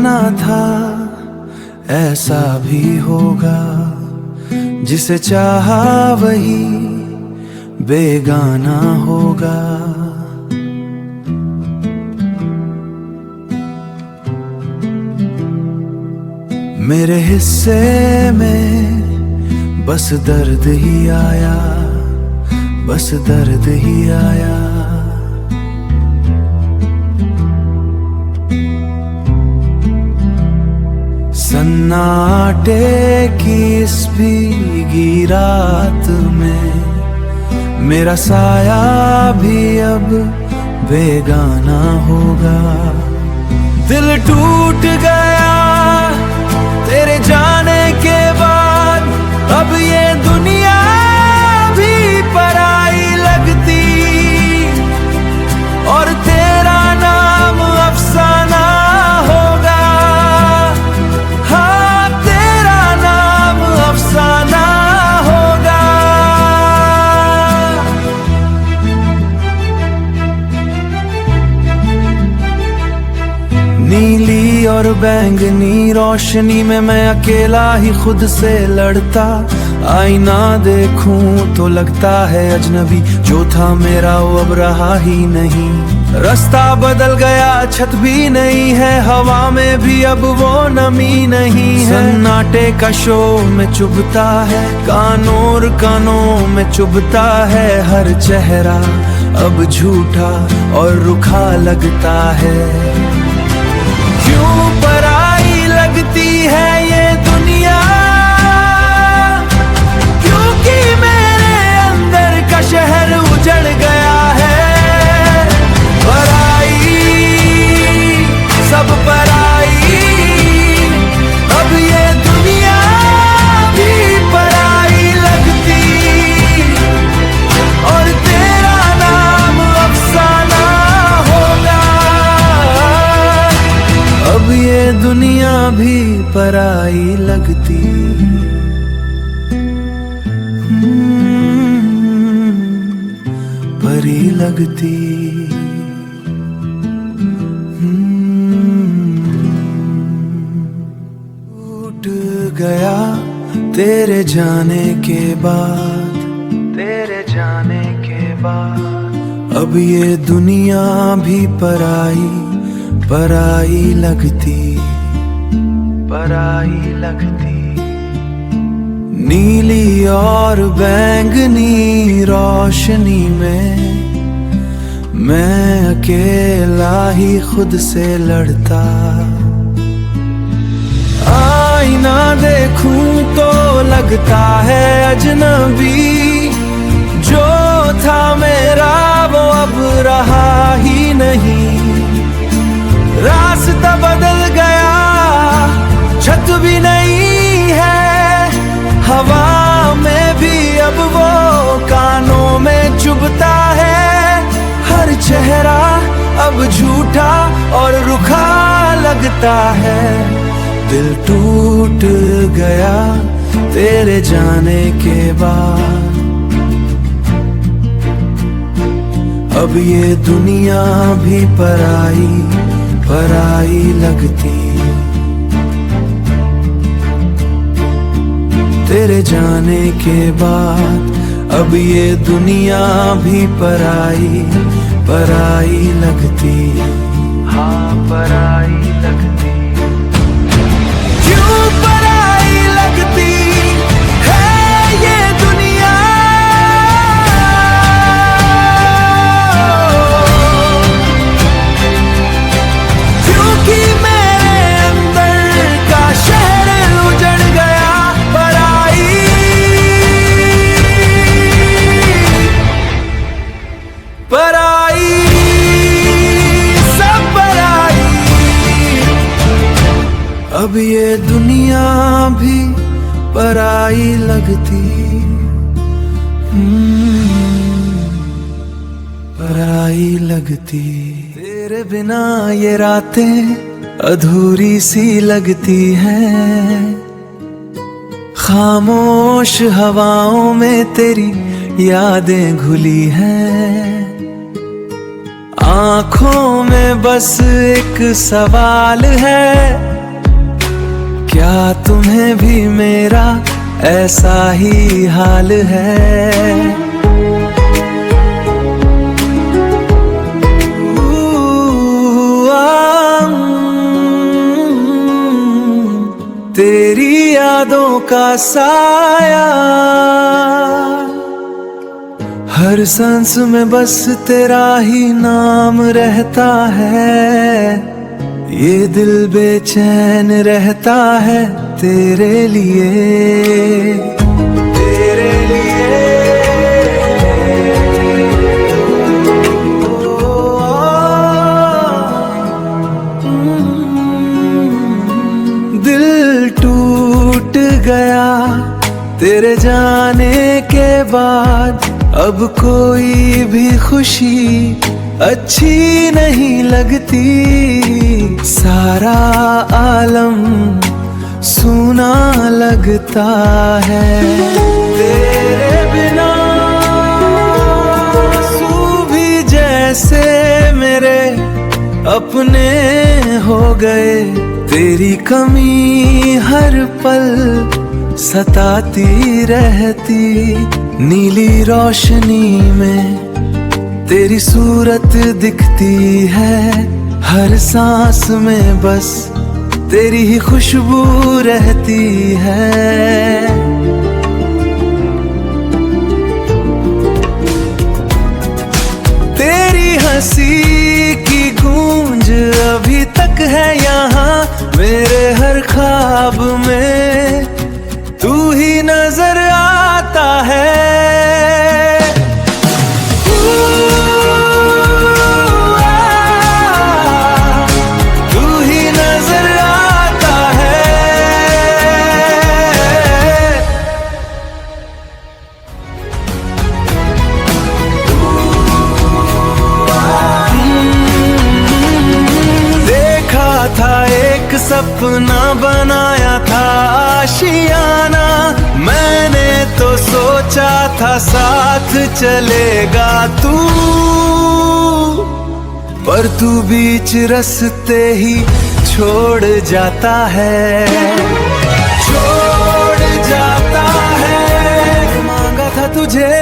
जाना था ऐसा भी होगा, जिसे चाहा वही बेगाना होगा। मेरे हिस्से में बस दर्द ही आया, बस दर्द ही आया। सन्नाटे की इस भीगी रात में मेरा साया भी अब बेगाना होगा। दिल टूट गया तेरे जाने के बाद, अब ये दुनिया भी पराई लगती, और तेरा नाम अफसाना होगा। हाँ, तेरा नाम अफसाना होगा। नीली और बैंगनी रोशनी में मैं अकेला ही खुद से लड़ता, आईना देखूं तो लगता है अजनबी, जो था मेरा वो अब रहा ही नहीं। रास्ता बदल गया, छत भी नहीं है, हवा में भी अब वो नमी नहीं है। सन्नाटे का शोर में चुभता है, कानों में चुभता है हर चेहरा, अब झूठा और रुखा लगता है। क्यों पराई लगती है ये दुनिया, क्योंकि मेरे अंदर का शहर उजड़ गया है। पराई, सब पराई, अब ये दुनिया भी पराई लगती, और तेरा नाम अफसाना होगा। अब ये दुनिया भी पराई लगती, परी लगती। टूट गया तेरे जाने के बाद, तेरे जाने के बाद, अब ये दुनिया भी पराई पराई लगती, पराई लगती। नीली और बैंगनी रोशनी में मैं अकेला ही खुद से लड़ता, आईना देखूं तो लगता है अजनबी, जो था मेरा वो अब रहा ही नहीं। रास्ता बदल गया, छत भी नहीं है, हवा में भी अब वो कानों में चुभता है हर चेहरा, अब झूठा और रुखा लगता है। दिल टूट गया तेरे जाने के बाद, अब ये दुनिया भी पराई पराई लगती, तेरे जाने के बाद, अब ये दुनिया भी पराई पराई लगती। हाँ, पराई लगती। क्यों पराई लगती है ये दुनिया, क्योंकि मेरे अंदर का शहर उजड़ गया। पराई, पराई, सब पराई, अब ये दुनिया भी पराई लगती, पराई लगती। तेरे बिना ये रातें अधूरी सी लगती हैं, खामोश हवाओं में तेरी यादें घुली हैं। आँखों में बस एक सवाल है, क्या तुम्हें भी मेरा ऐसा ही हाल है? तेरी यादों का साया हर सांस में बस तेरा ही नाम रहता है। ये दिल बेचैन रहता है तेरे लिए, तेरे लिए। दिल टूट गया तेरे जाने के बाद, अब कोई भी खुशी अच्छी नहीं लगती। सारा आलम सूना लगता है तेरे बिना। आंसू भी जैसे मेरे अपने हो गए, तेरी कमी हर पल सताती रहती। नीली रोशनी में तेरी सूरत दिखती है, हर सांस में बस तेरी ही खुशबू रहती है। तेरी हंसी की गूंज अभी तक है यहाँ मेरे हर ख्वाब में, तू ही नजर आता है। सपना बनाया था आशियाना, मैंने तो सोचा था साथ चलेगा तू, पर तू बीच रास्ते ही छोड़ जाता है, छोड़ जाता है। मांगा था तुझे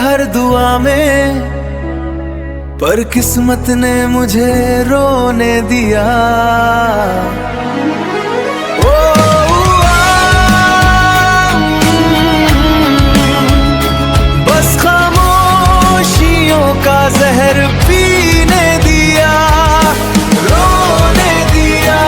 हर दुआ में, पर किस्मत ने मुझे रोने दिया। बस खामोशियों का जहर पीने दिया, रोने दिया।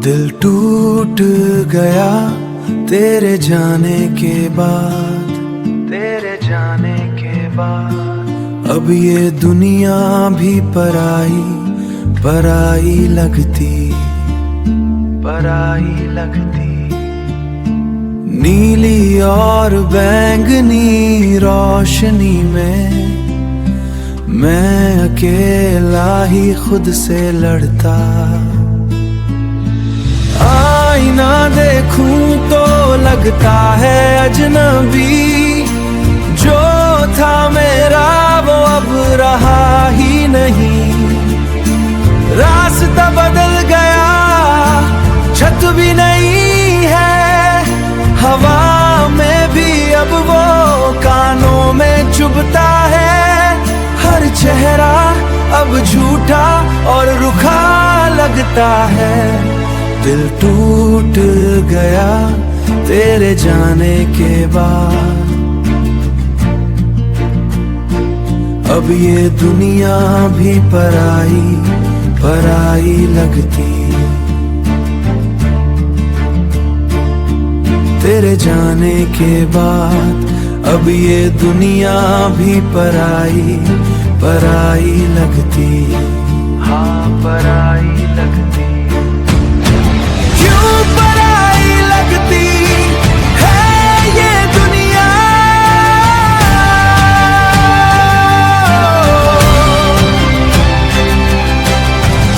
दिल टूट गया तेरे जाने के बाद, तेरे जाने के बाद। अब ये दुनिया भी पराई पराई लगती, पराई लगती। नीली और बैंगनी रोशनी में मैं अकेला ही खुद से लड़ता। आईना देखूं तो लगता है अजनबी, जो था मेरा वो अब रहा ही नहीं। रास्ता बदल गया, छत भी नहीं है, हवा में भी अब वो कानों में चुभता है। हर चेहरा अब झूठा और रुखा लगता है। दिल टूट गया तेरे जाने के बाद, अब ये दुनिया भी पराई पराई लगती। तेरे जाने के बाद अब ये दुनिया भी पराई पराई लगती। हाँ, पराई लगती। क्यों पराई लगती है ये दुनिया?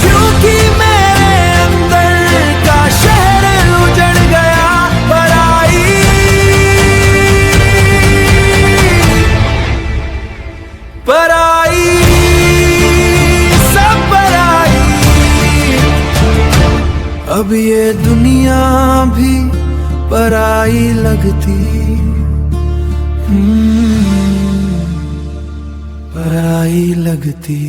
क्योंकि मेरे अंदर का शहर उजड़ गया। अब ये दुनिया भी पराई लगती, पराई लगती।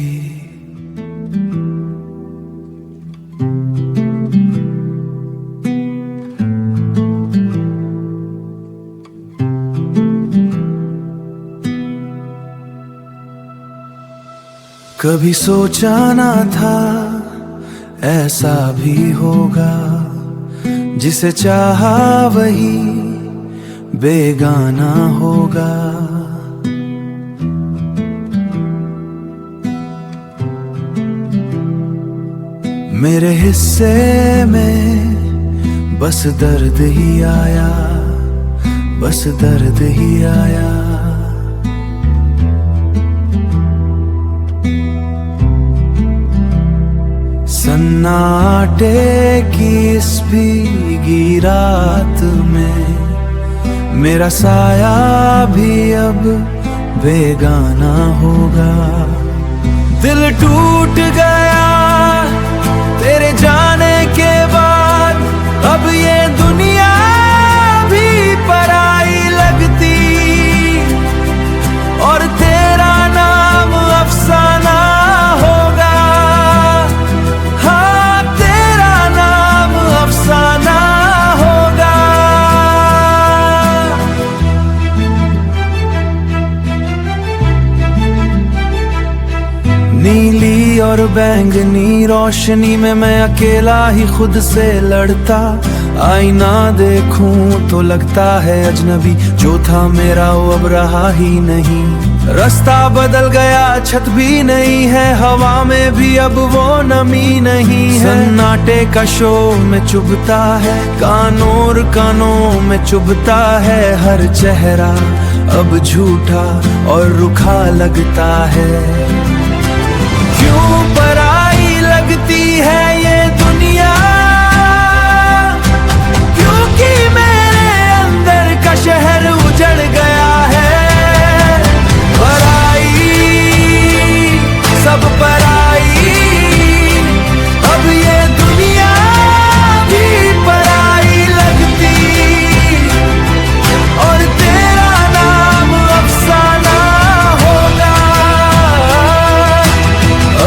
कभी सोचा ना था ऐसा भी होगा, जिसे चाहा वही बेगाना होगा। मेरे हिस्से में बस दर्द ही आया, बस दर्द ही आया। सन्नाटे की इस भीगी रात में मेरा साया भी अब बेगाना होगा। दिल टूट गया तेरे जाने के बाद, अब ये दुनिया भी पराई लगती, और तेरा नाम अफसाना होगा। हाँ, तेरा नाम अफसाना होगा। नीली और बैंगनी रोशनी में मैं अकेला ही खुद से लड़ता। आईना देखूं तो लगता है अजनबी, जो था मेरा वो अब रहा ही नहीं। रास्ता बदल गया, छत भी नहीं है, हवा में भी अब वो नमी नहीं है। सन्नाटे का शोर में चुभता है, कानों में चुभता है। हर चेहरा अब झूठा और रुखा लगता है। क्यों पराई लगती है ये दुनिया, क्योंकि मेरे अंदर का शहर उजड़ गया है। पराई, सब पराई, अब ये दुनिया भी पराई लगती, और तेरा नाम अफसाना होगा।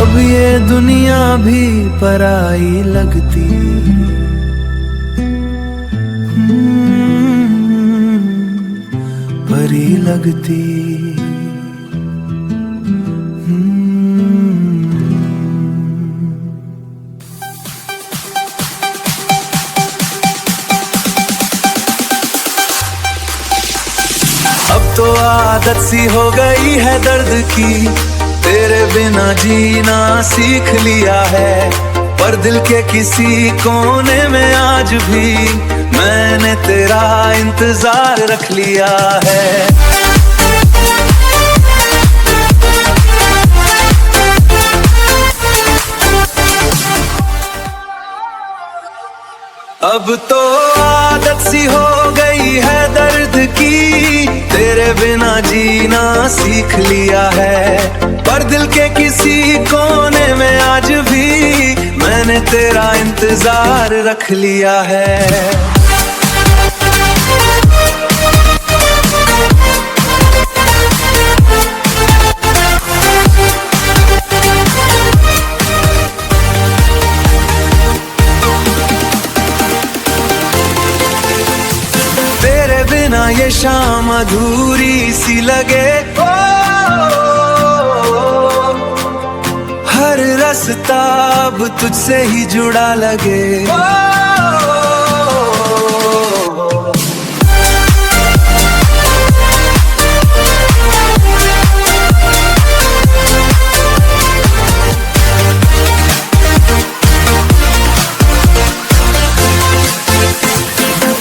अब ये दुनिया भी पराई लगती, परी लगती। अब तो आदत सी हो गई है दर्द की, तेरे बिना जीना सीख लिया है। पर दिल के किसी कोने में आज भी मैंने तेरा इंतजार रख लिया है। अब तो आदत सी हो गई है दर्द की, तेरे बिना जीना सीख लिया है। पर दिल के किसी कोने में आज भी मैंने तेरा इंतजार रख लिया है। तेरे बिना ये शाम अधूरी सी लगे, हर रास्ता अब तुझसे ही जुड़ा लगे।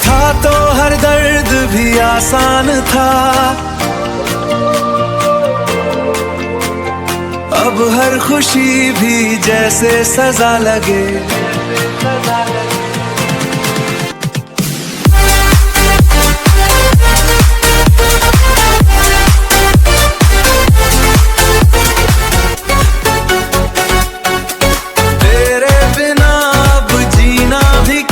था तो हर दर्द भी आसान था, अब हर खुशी भी जैसे सजा लगे। तेरे बिना अब जीना भी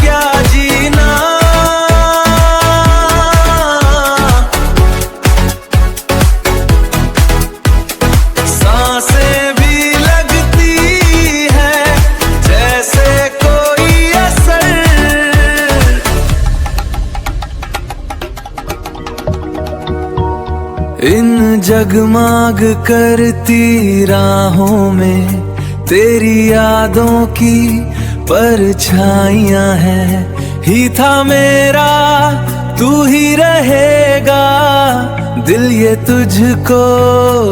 इन जगमाग करती राहों में तेरी यादों की परछाइयां हैं। ही था मेरा तू ही रहेगा, दिल ये तुझको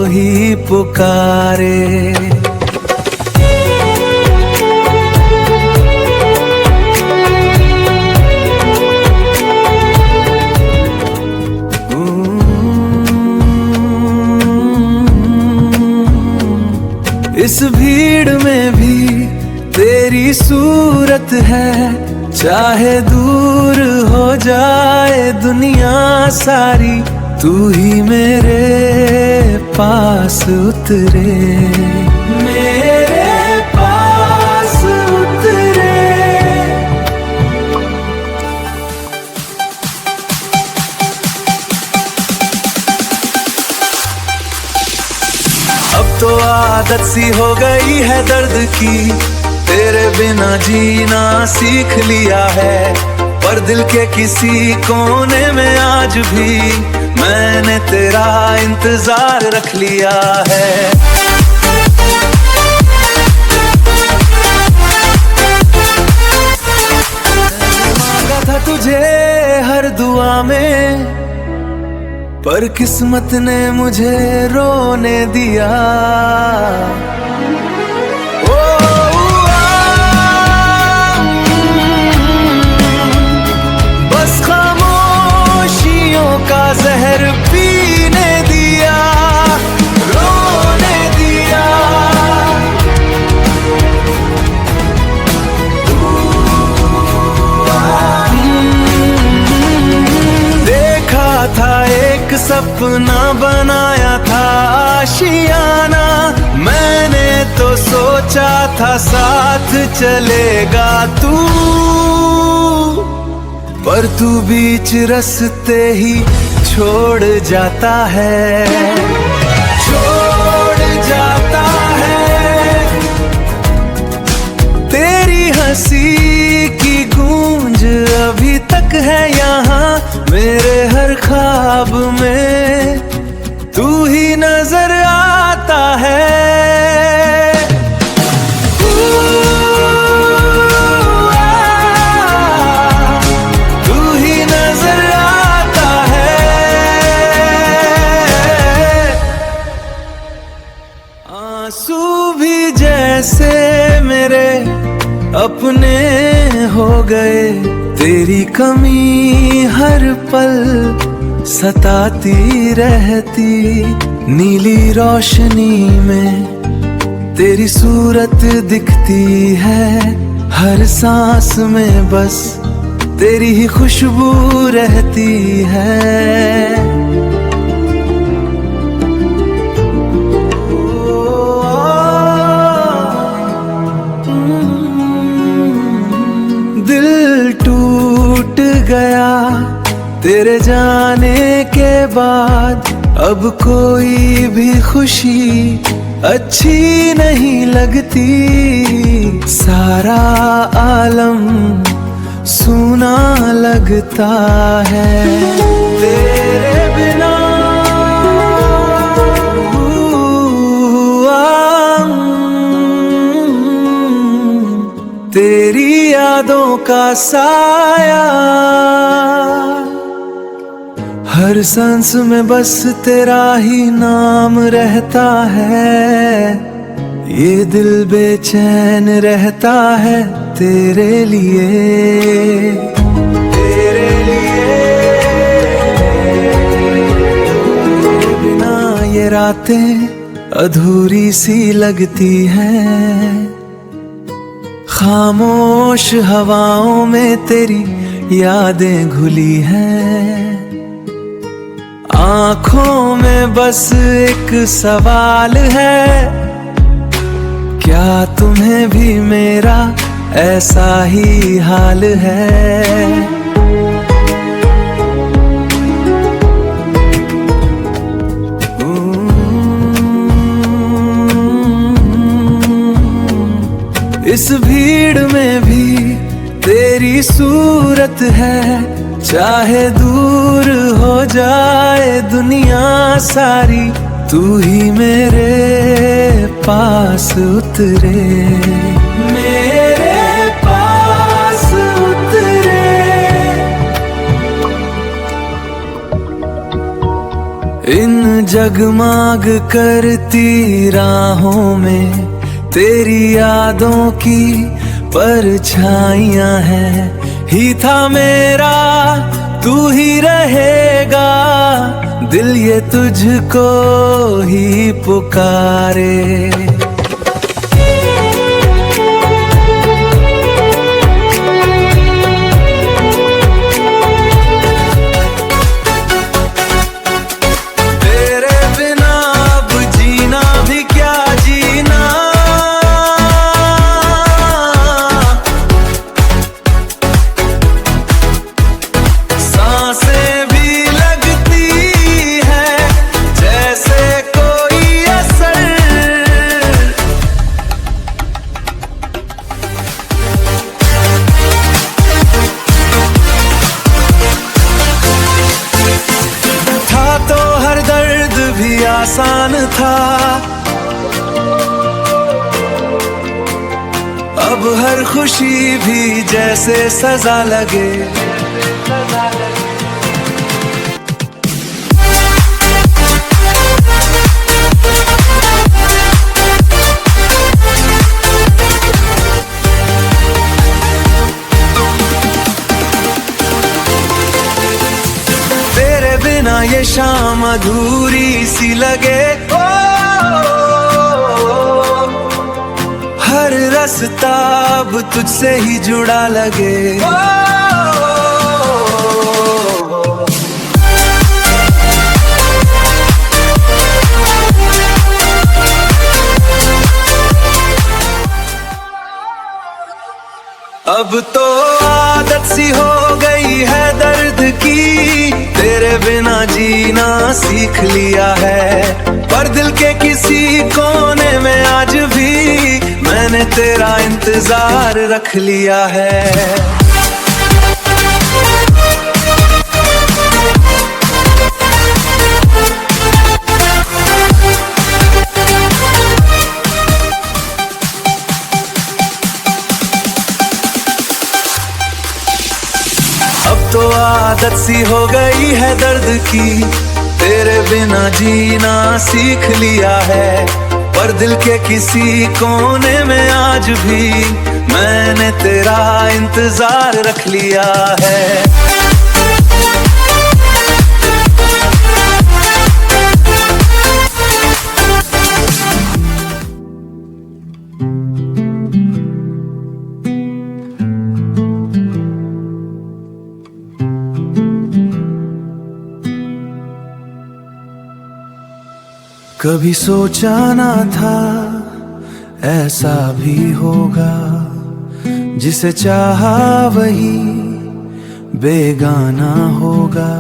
ही पुकारे। इस भीड़ में भी तेरी सूरत है, चाहे दूर हो जाए दुनिया सारी, तू ही मेरे पास उतरे, मेरे पास उतरे। अब तो आदत सी हो गई है दर्द की, तेरे बिना जीना सीख लिया है। पर दिल के किसी कोने में आज भी मैंने तेरा इंतजार रख लिया है। मांगा था तुझे हर दुआ में, पर किस्मत ने मुझे रोने दिया। बस खामोशियों का जहर पीने दिया, रोने दिया। देखा था एक सपना, बनाया था आशियाना, मैंने तो सोचा था साथ चलेगा तू, पर तू बीच रास्ते ही छोड़ जाता है, छोड़ जाता है। तेरी हंसी की गूंज अभी तक है यहाँ मेरे हर ख्वाब में, तू ही नजर आता है। तू ही नजर आता है। आंसू भी जैसे मेरे अपने हो गए, तेरी कमी हर पल सताती रहती। नीली रोशनी में तेरी सूरत दिखती है, हर सांस में बस तेरी ही खुशबू रहती है। दिल टूट गया तेरे जाने के बाद, अब कोई भी खुशी अच्छी नहीं लगती। सारा आलम सूना लगता है तेरे बिना। तेरी यादों का साया हर सांस में बस तेरा ही नाम रहता है। ये दिल बेचैन रहता है तेरे लिए, तेरे लिए। तेरे बिना ये रातें अधूरी सी लगती हैं, खामोश हवाओं में तेरी यादें घुली हैं। आँखों में बस एक सवाल है, क्या तुम्हें भी मेरा ऐसा ही हाल है? इस भीड़ में भी तेरी सूरत है, चाहे दूर हो जाए दुनिया सारी, तू ही मेरे पास उतरे, मेरे पास उतरे। इन जगमग करती राहों में तेरी यादों की परछाइयां हैं, ही था मेरा तू ही रहेगा, दिल ये तुझको ही पुकारे। तेरे बिना अब जीना भी क्या जीना, सांसें भी लगती है जैसे कोई असर। था तो हर दर्द भी आसान था, अब हर खुशी भी जैसे सजा लगे। तेरे बिना ये शाम अधूरी सी लगे, ओ, हर रास्ता अब तुझसे ही जुड़ा लगे। अब तो आदत सी हो गई है दर्द की, तेरे बिना जीना सीख लिया है, पर दिल के किसी कोने में आज भी मैंने तेरा इंतजार रख लिया है। अब तो आदत सी हो गई है दर्द की, तेरे बिना जीना सीख लिया है, पर दिल के किसी कोने में आज भी मैंने तेरा इंतजार रख लिया है। कभी सोचा ना था ऐसा भी होगा, जिसे चाहा वही बेगाना होगा।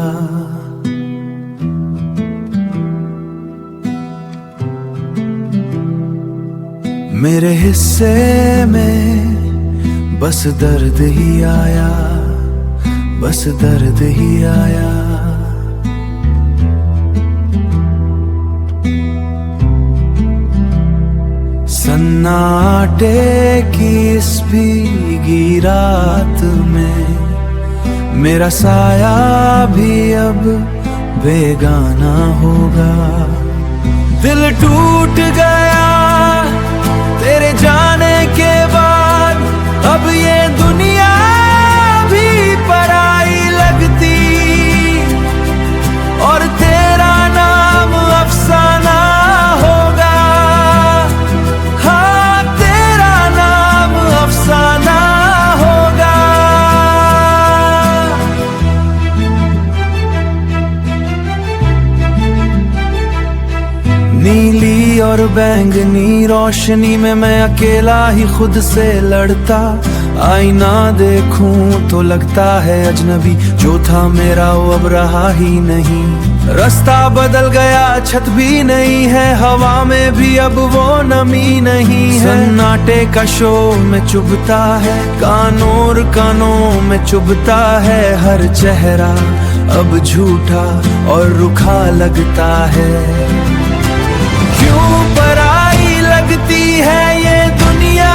मेरे हिस्से में बस दर्द ही आया, बस दर्द ही आया। सन्नाटे की इस भीगी रात में मेरा साया भी अब बेगाना होगा। दिल टूट गया तेरे जाने के बाद, अब ये दुनिया भी पराई लगती, और तेरा नाम अफसाना होगा। हाँ, तेरा नाम अफसाना होगा। नीली और बैंगनी रोशनी में मैं अकेला ही खुद से लड़ता, आईना देखूं तो लगता है अजनबी, जो था मेरा वो अब रहा ही नहीं। रास्ता बदल गया, छत भी नहीं है, हवा में भी अब वो नमी नहीं है। सन्नाटे का शोर में चुभता है, कानों में चुभता है। हर चेहरा अब झूठा और रुखा लगता है। क्यों पराई लगती है ये दुनिया,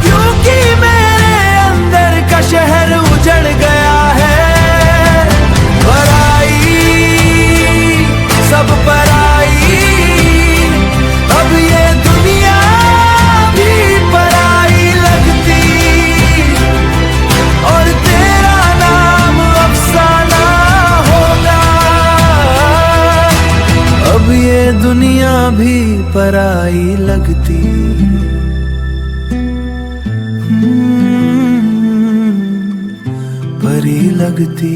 क्योंकि मेरे अंदर का शहर उजड़ गया है। सब पराई, अब ये दुनिया भी पराई लगती, और तेरा नाम अफसाना होगा। अब ये दुनिया भी पराई लगती। परी लगती।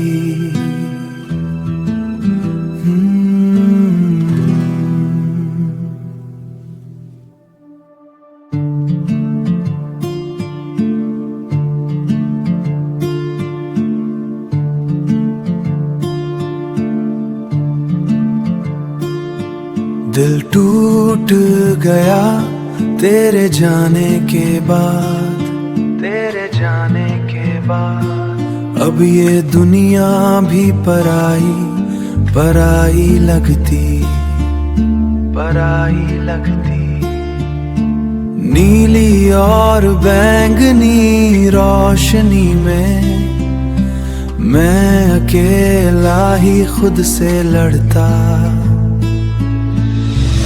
दिल टूट गया तेरे जाने के बाद, तेरे जाने के बाद। अब ये दुनिया भी पराई पराई लगती, पराई लगती। नीली और बैंगनी रोशनी में मैं अकेला ही खुद से लड़ता।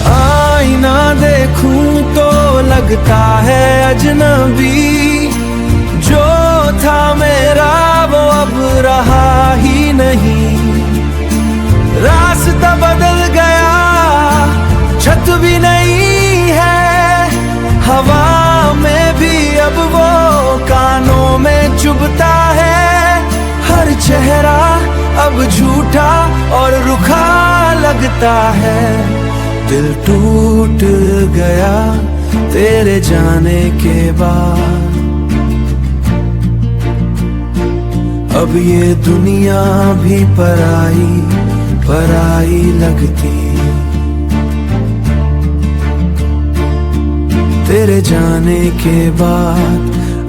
आईना देखूं तो लगता है अजनबी, जो था मेरा वो अब रहा ही नहीं। रास्ता बदल गया, छत भी नहीं है, हवा में भी अब वो कानों में चुभता है। हर चेहरा अब झूठा और रुखा लगता है। दिल टूट गया तेरे जाने के बाद। अब ये दुनिया भी पराई पराई लगती, तेरे जाने के बाद।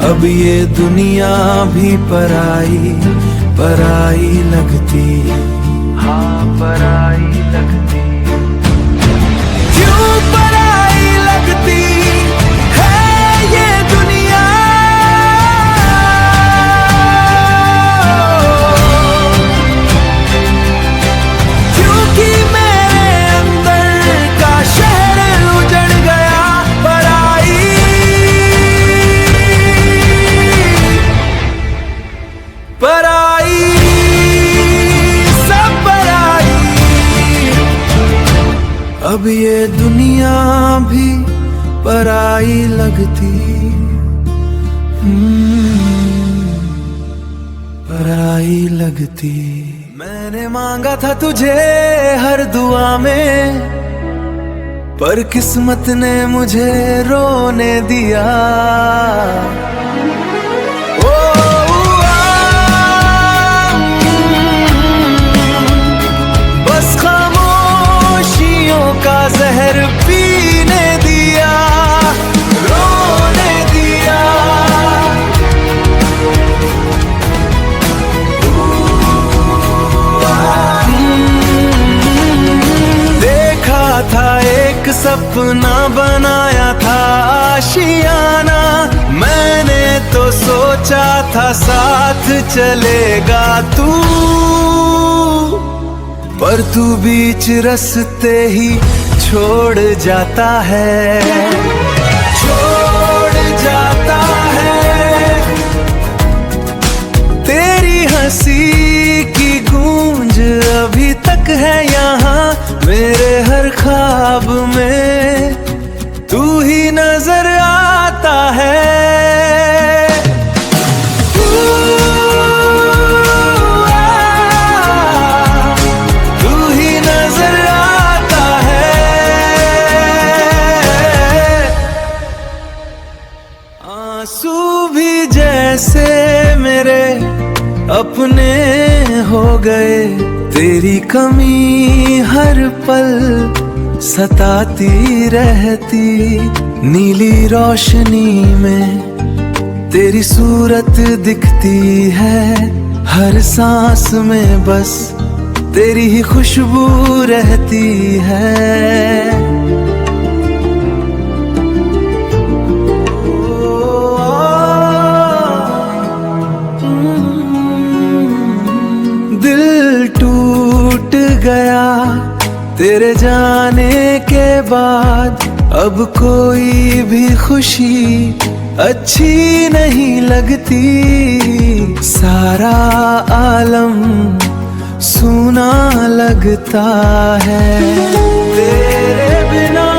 अब ये दुनिया भी पराई पराई लगती, हाँ पराई लगती। क्यों पराई लगती है ये दुनिया, क्योंकि मेरे अंदर का शहर उजड़ गया। पराई पराई सब पराई। अब ये दुनिया भी पराई लगती, पराई लगती। मैंने मांगा था तुझे हर दुआ में, पर किस्मत ने मुझे रोने दिया। बस खामोशियों का जहर पीने दिया, रोने दिया। देखा था एक सपना, बनाया था आशियाना। मैंने तो सोचा था साथ चलेगा तू, पर तू बीच रास्ते ही छोड़ जाता है, छोड़ जाता है। तेरी हंसी की गूंज अभी तक है यहाँ मेरे हर ख्वाब में, तू ही नजर आता है। आंसू भी जैसे मेरे अपने हो गए। तेरी कमी हर पल सताती रहती, नीली रोशनी में तेरी सूरत दिखती है। हर सांस में बस तेरी ही खुशबू रहती है। दिल टूट गया तेरे जाने के बाद, अब कोई भी खुशी अच्छी नहीं लगती। सारा आलम सूना लगता है तेरे बिना।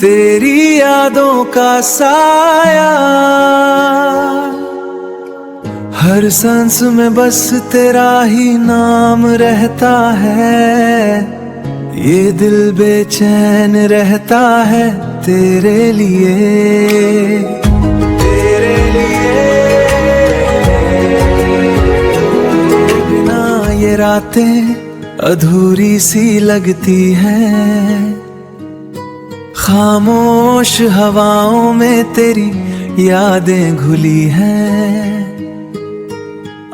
तेरी यादों का साया हर सांस में बस तेरा ही नाम रहता है। ये दिल बेचैन रहता है तेरे लिए, तेरे लिए। तेरे बिना ये रातें अधूरी सी लगती हैं। खामोश हवाओं में तेरी यादें घुली हैं।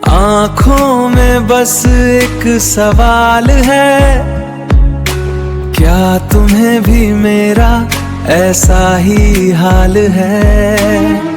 आँखों में बस एक सवाल है, क्या तुम्हें भी मेरा ऐसा ही हाल है?